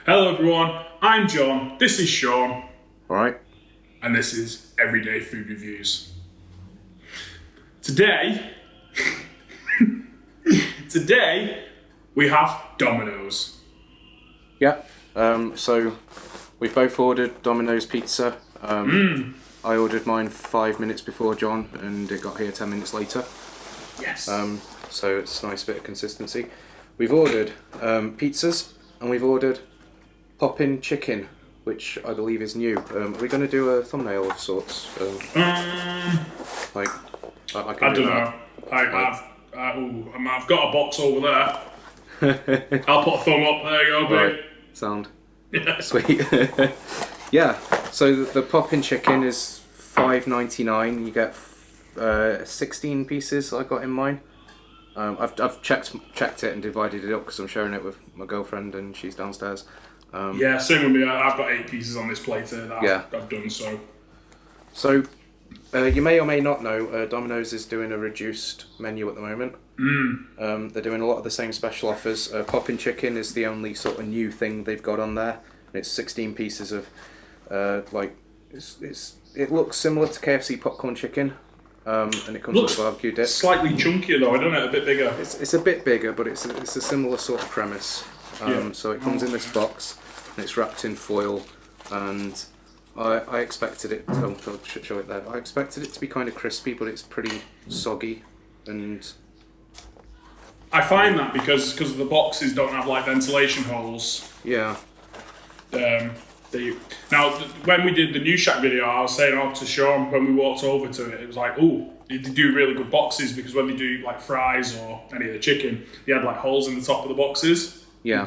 Hello everyone, I'm John, this is Sean, Alright. and this is Everyday Food Reviews. Today, we have Domino's. Yeah. So we both ordered Domino's pizza. I ordered mine 5 minutes before John, and it got here 10 minutes later. Yes. So it's a nice bit of consistency. We've ordered pizzas, and we've ordered pop-in chicken, which I believe is new. Are we going to do a thumbnail of sorts? I don't know. I've got a box over there. I'll put a thumb up. There you go, babe. Right. Sound. Sweet. Yeah. So the pop-in chicken is $5.99. You get 16 pieces. I got in mine. I've checked it and divided it up because I'm sharing it with my girlfriend and she's downstairs. Yeah, same with me. I've got 8 pieces on this plate here that I've done so. So, you may or may not know, Domino's is doing a reduced menu at the moment. They're doing a lot of the same special offers. Pop-in chicken is the only sort of new thing they've got on there. And it's 16 pieces of, it looks similar to KFC popcorn chicken. And it comes with a barbecue dip. Slightly chunkier though, isn't it? A bit bigger. It's a bit bigger, but it's a similar sort of premise. So it comes in this box, and it's wrapped in foil, and I expected it. I'll show it there. I expected it to be kind of crispy, but it's pretty soggy, and I find that because the boxes don't have like ventilation holes. Yeah. Now, when we did the New Shack video, I was saying to Sean when we walked over to it, it was like, oh, they do really good boxes because when they do like fries or any of the chicken, they had like holes in the top of the boxes. Yeah.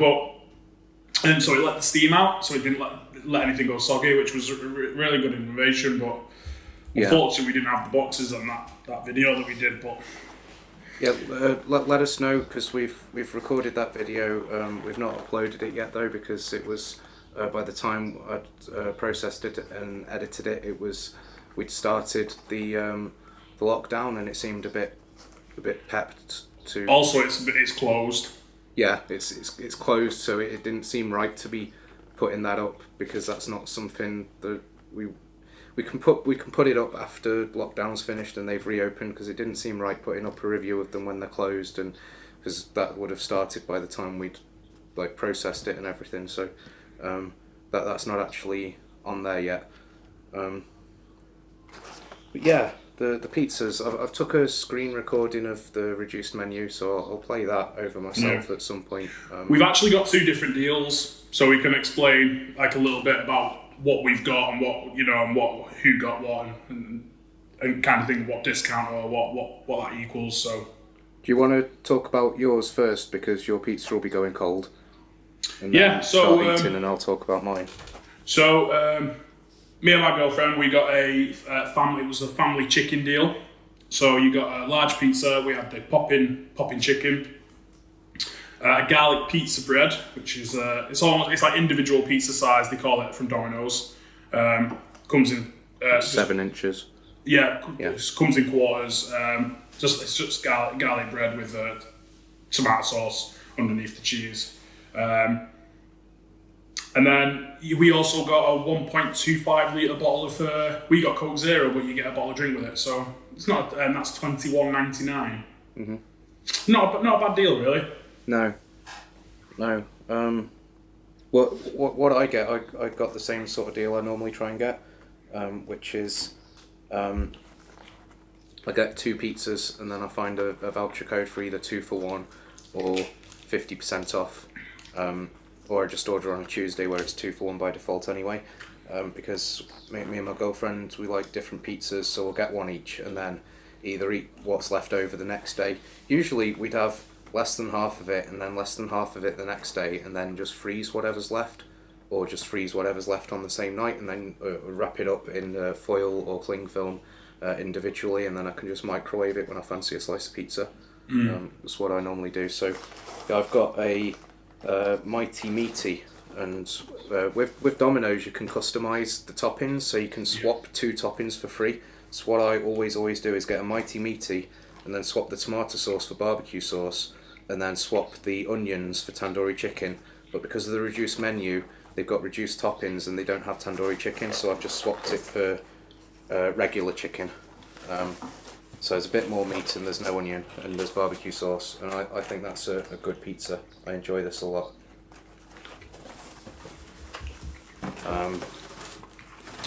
And so it let the steam out, so it didn't let anything go soggy, which was a really good innovation. But unfortunately, we didn't have the boxes on that video that we did. But yeah, let us know because we've recorded that video. We've not uploaded it yet though because it was by the time I'd processed it and edited it, we'd started the lockdown and it seemed a bit pepped to. Also, it's closed. Yeah, it's closed, so it didn't seem right to be putting that up because that's not something that we can put it up after lockdown's finished and they've reopened because it didn't seem right putting up a review of them when they're closed and because that would have started by the time we'd like processed it and everything. So that's not actually on there yet. But yeah. The pizzas, I've took a screen recording of the reduced menu, so I'll play that over myself at some point. We've actually got 2 different deals, so we can explain like a little bit about what we've got and what and who got what and kind of thing, what discount or what that equals. So, do you want to talk about yours first because your pizza will be going cold? And then start eating, and I'll talk about mine. So. Me and my girlfriend, we got a family. It was a family chicken deal. So you got a large pizza. We had the pop-in chicken, a garlic pizza bread, which is it's like individual pizza size. They call it from Domino's. Comes in 7 inches. Yeah, it comes in quarters. It's just garlic bread with tomato sauce underneath the cheese. And then we also got a 1.25 litre bottle of. We got Coke Zero, but you get a bottle of drink with it. So it's not, and that's $21.99. Not a bad deal, really. No. What I get, I got the same sort of deal I normally try and get, which is, I get 2 pizzas and then I find a voucher code for either 2 for 1 or 50% off. Or I just order on a Tuesday where it's 2 for 1 by default anyway, because me and my girlfriend, we like different pizzas, so we'll get 1 each and then either eat what's left over the next day. Usually we'd have less than half of it and then less than half of it the next day and then just freeze whatever's left, or just freeze whatever's left on the same night and then wrap it up in foil or cling film individually, and then I can just microwave it when I fancy a slice of pizza. That's what I normally do. So yeah, I've got a Mighty Meaty, and with Domino's you can customize the toppings, so you can swap 2 toppings for free. So what I always do is get a Mighty Meaty and then swap the tomato sauce for barbecue sauce and then swap the onions for tandoori chicken, but because of the reduced menu, they've got reduced toppings and they don't have tandoori chicken, so I've just swapped it for regular chicken. So there's a bit more meat and there's no onion and there's barbecue sauce, and I think that's a good pizza. I enjoy this a lot.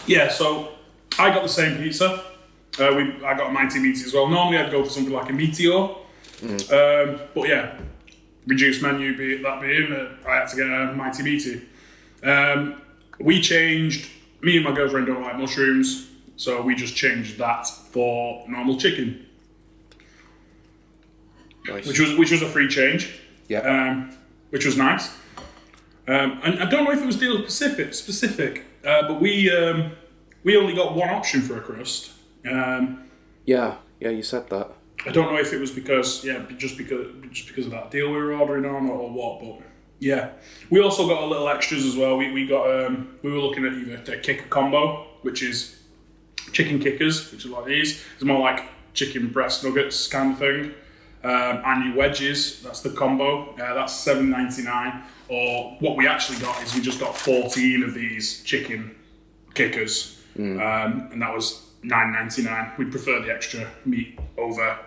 Yeah, so I got the same pizza. I got a mighty meaty as well. Normally I'd go for something like a meteor, but yeah, reduced menu being I had to get a mighty meaty. We changed. Me and my girlfriend don't like mushrooms, so we just changed that for normal chicken, Nice. which was a free change. Yeah. Which was nice. And I don't know if it was deal specific, but we only got one option for a crust. Yeah, you said that. I don't know if it was because just because of that deal we were ordering on or what, but yeah. We also got a little extras as well. We got we were looking at either the kicker combo, which is chicken kickers, which are like these. It's more like chicken breast nuggets kind of thing. And your wedges, that's the combo. That's $7.99. Or what we actually got is we just got 14 of these chicken kickers, and that was $9.99. We prefer the extra meat over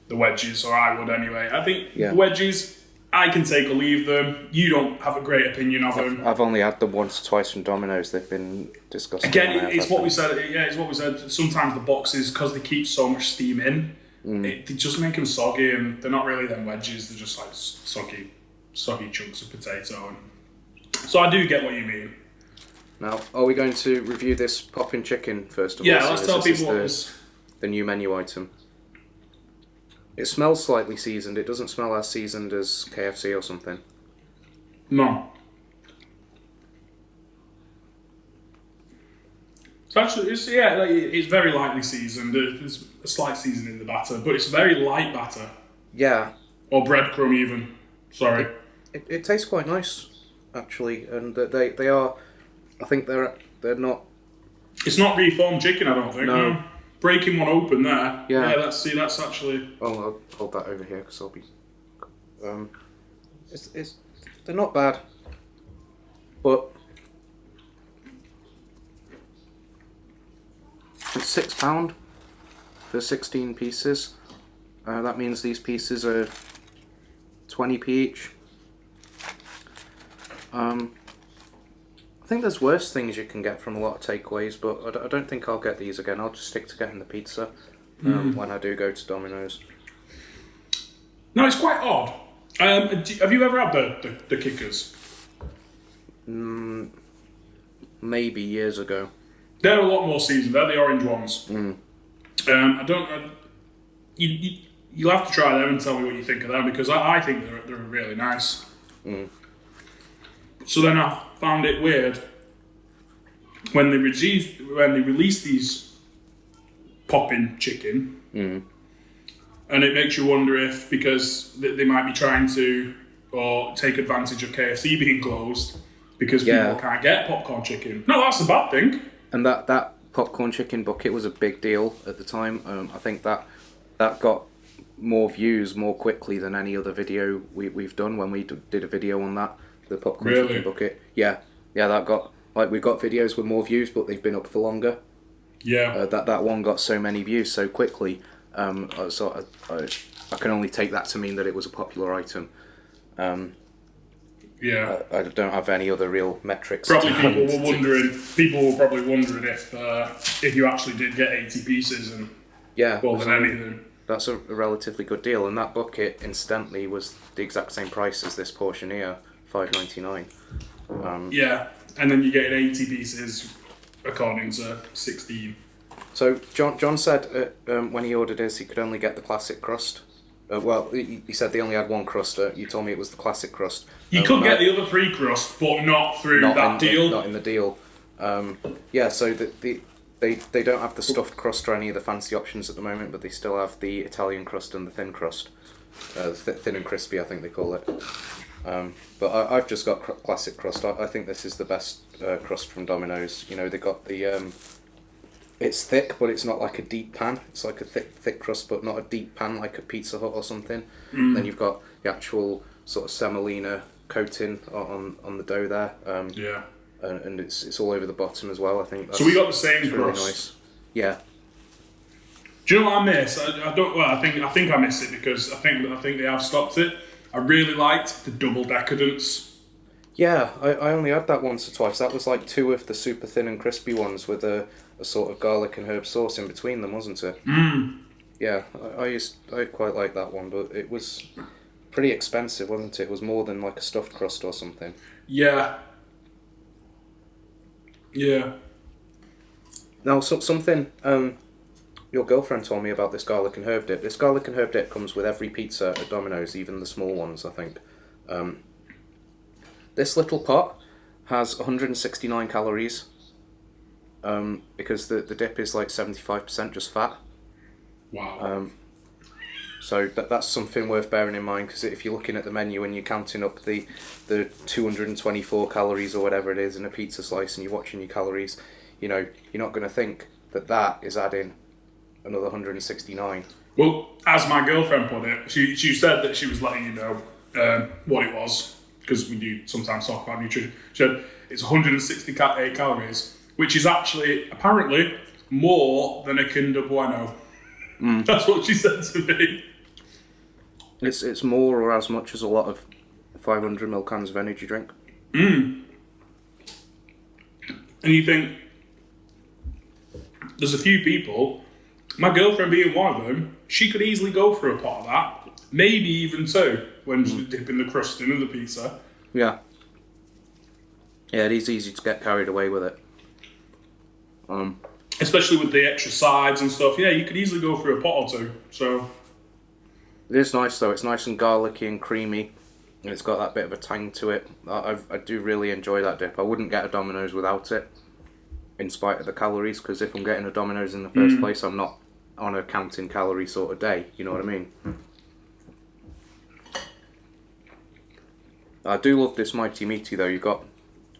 the wedges, or I would anyway. I think the wedges, I can take or leave them. You don't have a great opinion of them. I've only had them once or twice from Domino's. They've been disgusting. Again, it's what we said. Yeah, it's what we said. Sometimes the boxes, because they keep so much steam in, they just make them soggy, and they're not really them wedges. They're just like soggy chunks of potato. And so I do get what you mean. Now, are we going to review this poppin' chicken first of all? Yeah, let's tell people what this is. The new menu item. It smells slightly seasoned. It doesn't smell as seasoned as KFC or something. No. So actually, it's very lightly seasoned. There's a slight seasoning in the batter, but it's very light batter. Yeah. Or breadcrumb even. Sorry. It tastes quite nice, actually, and they are. I think they're not. It's not reformed chicken, I don't think. No. Breaking one open there. Yeah. That's actually. Oh, I'll hold that over here because I'll be. They're not bad, but it's £6 for 16 pieces. That means these pieces are 20p each. I think there's worse things you can get from a lot of takeaways, but I don't think I'll get these again. I'll just stick to getting the pizza when I do go to Domino's. No, it's quite odd. Have you ever had the kickers? Maybe years ago. They're a lot more seasoned. They're the orange ones. I don't. You'll have to try them and tell me what you think of them, because I think they're really nice. So then I found it weird when they released these poppin' chicken, and it makes you wonder if because they might be trying to or take advantage of KFC being closed because people can't get popcorn chicken. No, that's a bad thing. And that popcorn chicken bucket was a big deal at the time. I think that got more views more quickly than any other video we've done when we did a video on that. The popcorn chicken bucket. Yeah, that got, we've got videos with more views, but they've been up for longer. Yeah. That one got so many views so quickly. So I can only take that to mean that it was a popular item. I don't have any other real metrics. People were probably wondering if you actually did get 80 pieces and more than anything. That's a relatively good deal, and that bucket incidentally was the exact same price as this portion here, $5.99. And then you get 80 pieces according to 16. So John said when he ordered his, he could only get the classic crust. He said they only had one crust. You told me it was the classic crust. You could get the other 3 crusts, but not through that deal. Not in the deal. So they don't have the stuffed crust or any of the fancy options at the moment, but they still have the Italian crust and the thin crust. Thin and crispy, I think they call it. But I've just got classic crust. I think this is the best crust from Domino's. You know, they got the... it's thick, but it's not like a deep pan. It's like a thick crust, but not a deep pan like a Pizza Hut or something. Then you've got the actual sort of semolina coating on the dough there. Yeah. And it's all over the bottom as well. I think. So we got the same crust. Really nice. Yeah. Do you know what I miss? I don't. Well, I think I miss it because I think they have stopped it. I really liked the double decadence. Yeah, I only had that once or twice. That was like 2 of the super thin and crispy ones with a sort of garlic and herb sauce in between them, wasn't it? Mm. Yeah, I quite like that one, but it was pretty expensive, wasn't it? It was more than like a stuffed crust or something. Yeah. Yeah. Now, something your girlfriend told me about this garlic and herb dip. This garlic and herb dip comes with every pizza at Domino's, even the small ones, I think. This little pot has 169 calories because the dip is like 75% just fat. Wow. So that's something worth bearing in mind, because if you're looking at the menu and you're counting up the 224 calories or whatever it is in a pizza slice and you're watching your calories, you know, you're not going to think that is adding another 169. Well, as my girlfriend put it, she said that she was letting you know what it was, because we do sometimes talk about nutrition. She said it's 168 calories, which is actually apparently more than a Kinder Bueno. Mm. That's what she said to me. It's more or as much as a lot of 500ml cans of energy drink. Mm. And you think, there's a few people, my girlfriend being one of them, she could easily go for a pot of that, maybe even 2, when she's dipping the crust in the pizza. Yeah. Yeah, it is easy to get carried away with it. Especially with the extra sides and stuff. Yeah, you could easily go for a pot or 2. So it is nice though. It's nice and garlicky and creamy, and it's got that bit of a tang to it. I do really enjoy that dip. I wouldn't get a Domino's without it, in spite of the calories, because if I'm getting a Domino's in the first place, I'm not on a counting calorie sort of day. You know what I mean? I do love this Mighty Meaty though. You've got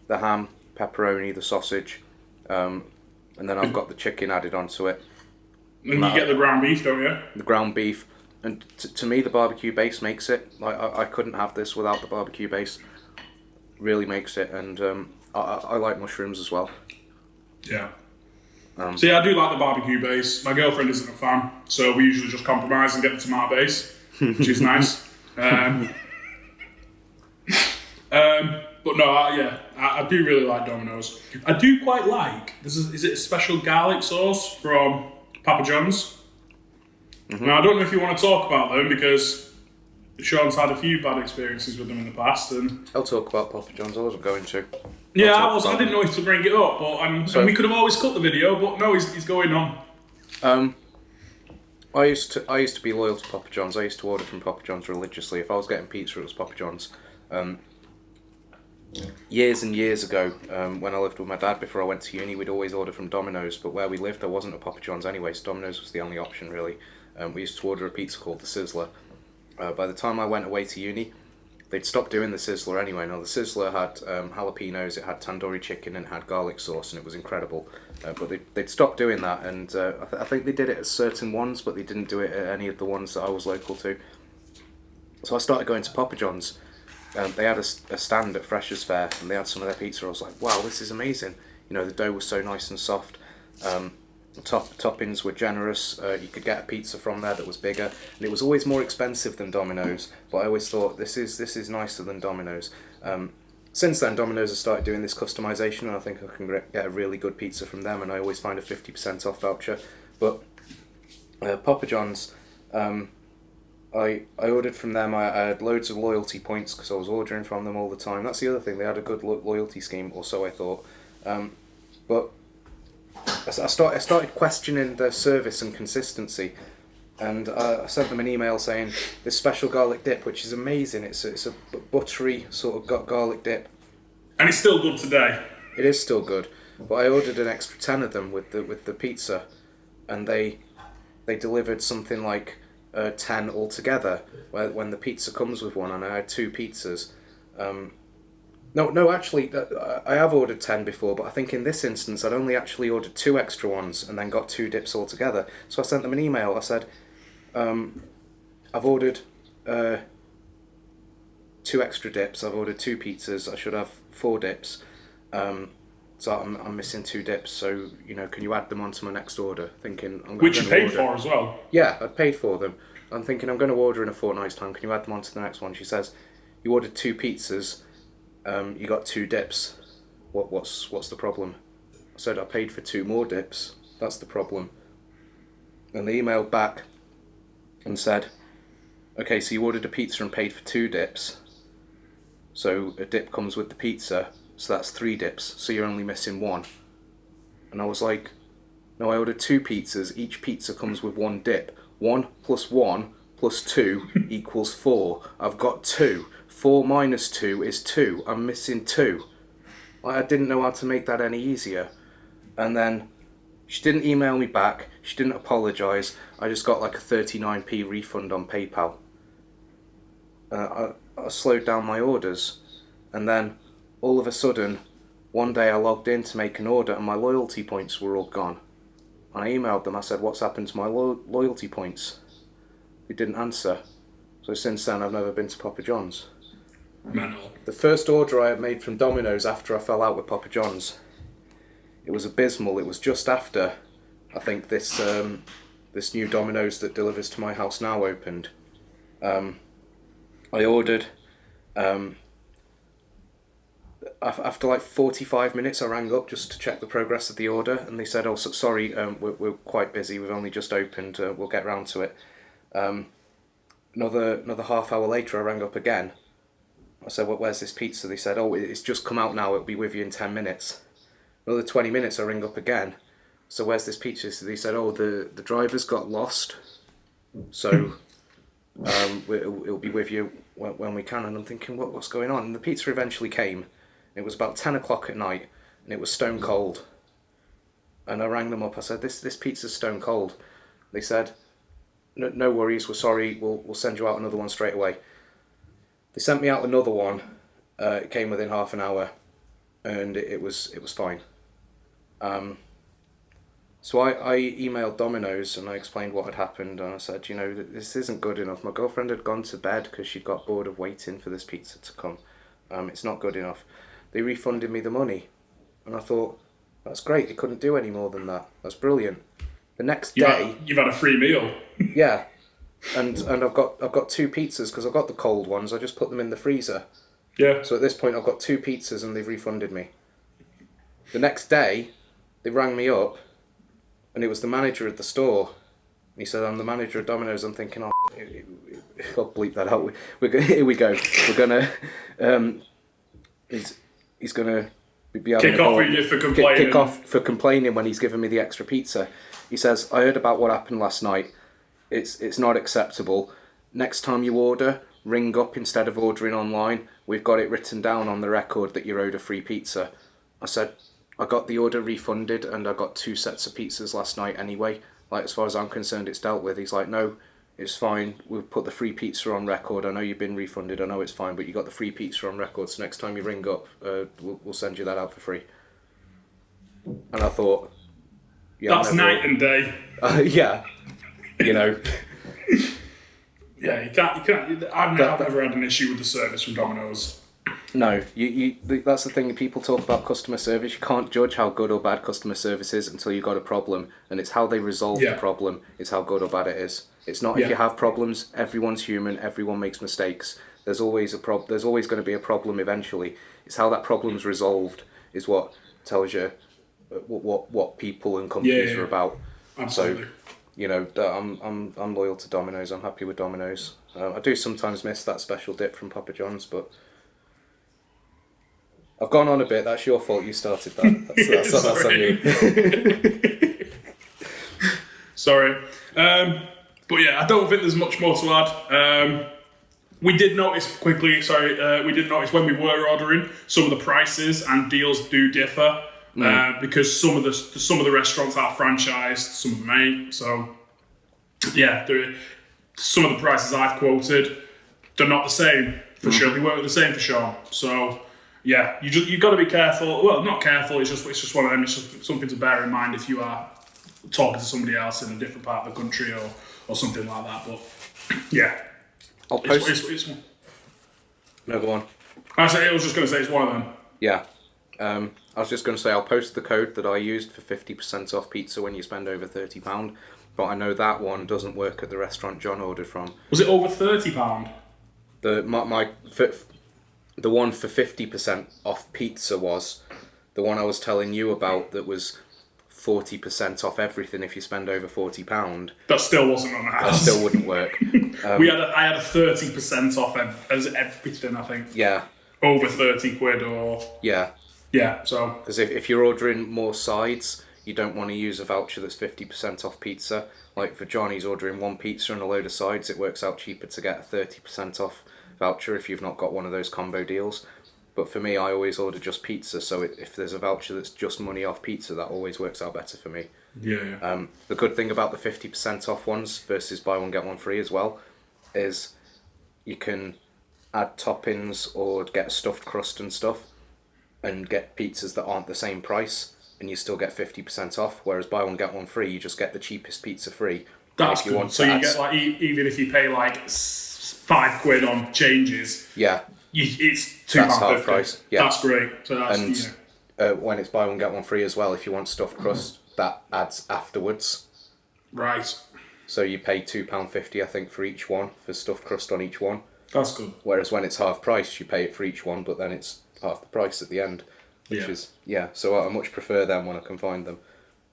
the ham, pepperoni, the sausage, and then I've got the chicken added onto it. And you get the ground beef, don't you? The ground beef. And to me, the barbecue base makes it. Like I couldn't have this without the barbecue base. Really makes it. And I like mushrooms as well. Yeah. So yeah, I do like the barbecue base. My girlfriend isn't a fan, so we usually just compromise and get the tomato base, which is nice. But no, I do really like Domino's. I do quite like, is it a special garlic sauce from Papa John's? Mm-hmm. Now, I don't know if you want to talk about them, because Sean's had a few bad experiences with them in the past. And I'll talk about Papa John's, I wasn't going to. Yeah, I didn't know if to bring it up, but and we could have always cut the video, but no, he's going on. I used to be loyal to Papa John's. I used to order from Papa John's religiously. If I was getting pizza, it was Papa John's. Years and years ago, when I lived with my dad before I went to uni, we'd always order from Domino's, but where we lived there wasn't a Papa John's anyway, so Domino's was the only option really. We used to order a pizza called the Sizzler. By the time I went away to uni, they'd stopped doing the Sizzler anyway. Now the Sizzler had jalapenos, it had tandoori chicken, and it had garlic sauce, and it was incredible. But they'd stopped doing that, and I think they did it at certain ones, but they didn't do it at any of the ones that I was local to. So I started going to Papa John's. They had a stand at Freshers Fair, and they had some of their pizza. I was like, wow, this is amazing. You know, the dough was so nice and soft. The toppings were generous. You could get a pizza from there that was bigger, and it was always more expensive than Domino's. But I always thought this is nicer than Domino's. Since then, Domino's has started doing this customization, and I think I can get a really good pizza from them. And I always find a 50% off voucher. But Papa John's, I ordered from them. I had loads of loyalty points because I was ordering from them all the time. That's the other thing. They had a good loyalty scheme, or so I thought. But I started questioning their service and consistency, and I sent them an email saying this special garlic dip, which is amazing. It's a buttery sort of garlic dip, and it's still good today. It is still good, but I ordered an extra 10 of them with the pizza, and they delivered something like 10 altogether. When the pizza comes with one, and I had 2 pizzas. No, actually, I have ordered 10 before, but I think in this instance I'd only actually ordered 2 extra ones and then got 2 dips altogether. So I sent them an email. I said, I've ordered 2 extra dips. I've ordered 2 pizzas. I should have 4 dips. So I'm missing 2 dips. So, can you add them onto my next order? Thinking Which you paid for as well. Yeah, I paid for them. I'm thinking I'm going to order in a fortnight's time. Can you add them onto the next one? She says, you ordered 2 pizzas. You got 2 dips. What's the problem? I said I paid for 2 more dips. That's the problem. And they emailed back and said, okay, so you ordered a pizza and paid for 2 dips. So a dip comes with the pizza. So that's 3 dips. So you're only missing 1. And I was like, no, I ordered 2 pizzas. Each pizza comes with 1 dip. 1 plus 1 plus 2 equals 4. I've got 2. 4 minus 2 is 2. I'm missing 2. I didn't know how to make that any easier. And then she didn't email me back. She didn't apologise. I just got like a 39p refund on PayPal. I slowed down my orders. And then all of a sudden, one day I logged in to make an order and my loyalty points were all gone. And I emailed them. I said, what's happened to my loyalty points? They didn't answer. So since then, I've never been to Papa John's. Mental. The first order I had made from Domino's after I fell out with Papa John's, it was abysmal. It was just after, I think, this new Domino's that delivers to my house now opened. I ordered, after like 45 minutes I rang up just to check the progress of the order, and they said, oh, sorry, we're quite busy, we've only just opened, we'll get round to it. Another half hour later I rang up again. I said, well, where's this pizza? They said, oh, it's just come out now, it'll be with you in 10 minutes. Another 20 minutes I ring up again. So where's this pizza? So they said, oh, the driver's got lost, so it'll be with you when we can. And I'm thinking, what's going on? And the pizza eventually came. It was about 10 o'clock at night, and it was stone cold. And I rang them up. I said, this pizza's stone cold. They said, no worries, we're sorry, we'll send you out another one straight away. They sent me out another one. It came within half an hour, and it was fine. So I emailed Domino's and I explained what had happened, and I said, this isn't good enough. My girlfriend had gone to bed because she'd got bored of waiting for this pizza to come. It's not good enough. They refunded me the money, and I thought, that's great. They couldn't do any more than that. That's brilliant. The next day, you've had a free meal. Yeah, and I've got 2 pizzas because I've got the cold ones. I just put them in the freezer. Yeah. So at this point, I've got 2 pizzas and they've refunded me. The next day, they rang me up, and it was the manager at the store. He said, I'm the manager of Domino's. I'm thinking, I'll bleep that out. Here we go. We're gonna, he's gonna be having kick off you for complaining. Kick off for complaining when he's given me the extra pizza. He says, I heard about what happened last night. It's not acceptable. Next time you order, ring up instead of ordering online. We've got it written down on the record that you're owed a free pizza. I said, I got the order refunded and I got 2 sets of pizzas last night anyway. Like, as far as I'm concerned, it's dealt with. He's like, no, it's fine. We'll put the free pizza on record. I know you've been refunded. I know it's fine, but you got the free pizza on record. So next time you ring up, we'll send you that out for free. And I thought, yeah, that's night and day. Yeah, Yeah, you can't. I've never had an issue with the service from Domino's. No, that's the thing. People talk about customer service. You can't judge how good or bad customer service is until you've got a problem, and it's how they resolve the problem is how good or bad it is. It's not if you have problems. Everyone's human. Everyone makes mistakes. There's always There's always going to be a problem eventually. It's how that problem's resolved is what tells you what people and companies are about. Absolutely. So, I'm loyal to Domino's. I'm happy with Domino's. I do sometimes miss that special dip from Papa John's, but I've gone on a bit. That's your fault. You started that. That's on you. Sorry. But yeah, I don't think there's much more to add. We did notice quickly, when we were ordering, some of the prices and deals do differ. Because some of the restaurants are franchised, some of them ain't. So, yeah, some of the prices I've quoted, they're not the same for sure. They weren't the same for sure. So, yeah, you got to be careful. Well, not careful. It's just one of them. It's something to bear in mind if you are talking to somebody else in a different part of the country or something like that. But yeah, I'll No, go on. I was just going to say it's one of them. Yeah. I was just going to say I'll post the code that I used for 50% off pizza when you spend over £30, but I know that one doesn't work at the restaurant John ordered from. Was it over £30? The one for 50% off pizza was the one I was telling you about that was 40% off everything if you spend over £40. That still wasn't on the house. That still wouldn't work. I had a 30% off as everything, I think. Yeah. Over 30 quid or... Yeah. Yeah, so... Because if you're ordering more sides, you don't want to use a voucher that's 50% off pizza. Like for John, he's ordering one pizza and a load of sides. It works out cheaper to get a 30% off voucher if you've not got one of those combo deals. But for me, I always order just pizza, so if there's a voucher that's just money off pizza, that always works out better for me. Yeah. The good thing about the 50% off ones versus buy one get one free as well is you can add toppings or get a stuffed crust and stuff and get pizzas that aren't the same price and you still get 50% off, whereas buy one get one free, you just get the cheapest pizza free. That's good. So you get like, even if you pay like £5 on changes, yeah, it's £2.50. That's half price. Yeah. That's great. So that's, and when it's buy one get one free as well, if you want stuffed crust, that adds afterwards. Right. So you pay £2.50, I think, for each one, for stuffed crust on each one. That's good. Whereas when it's half price, you pay it for each one, but then it's half the price at the end. Which is, so I much prefer them when I can find them.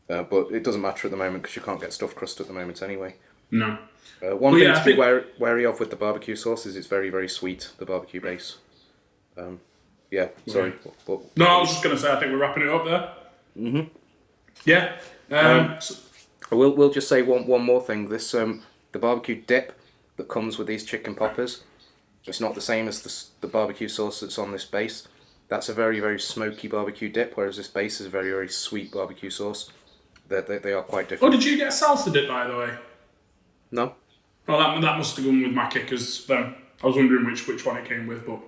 But it doesn't matter at the moment because you can't get stuffed crust at the moment anyway. No. One thing to be wary of with the barbecue sauce is it's very, very sweet, the barbecue base. Sorry. No, I was just going to say, I think we're wrapping it up there. Mm-hmm. Yeah. We'll just say one more thing. This the barbecue dip that comes with these chicken poppers, it's not the same as the barbecue sauce that's on this base. That's a very, very smoky barbecue dip, whereas this base is a very, very sweet barbecue sauce. They are quite different. Oh, did you get a salsa dip, by the way? No. Oh, that must have gone with my kickers then. I was wondering which one it came with, but...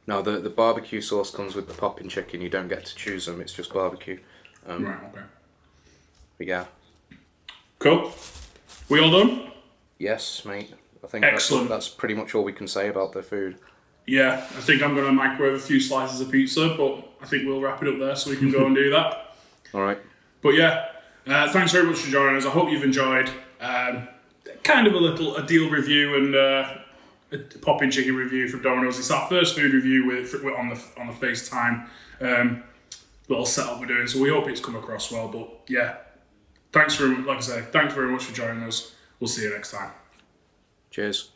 No, the barbecue sauce comes with the popping chicken. You don't get to choose them. It's just barbecue. Right, okay. But yeah. Cool. We all done? Yes, mate. I think excellent. That's pretty much all we can say about the food. Yeah, I think I'm going to microwave a few slices of pizza, but I think we'll wrap it up there so we can go and do that. All right. But yeah, thanks very much for joining us. I hope you've enjoyed kind of a deal review and a popping chicken review from Domino's. It's our first food review on the FaceTime little setup we're doing, so we hope it's come across well. But yeah, thanks very much for joining us. We'll see you next time. Cheers.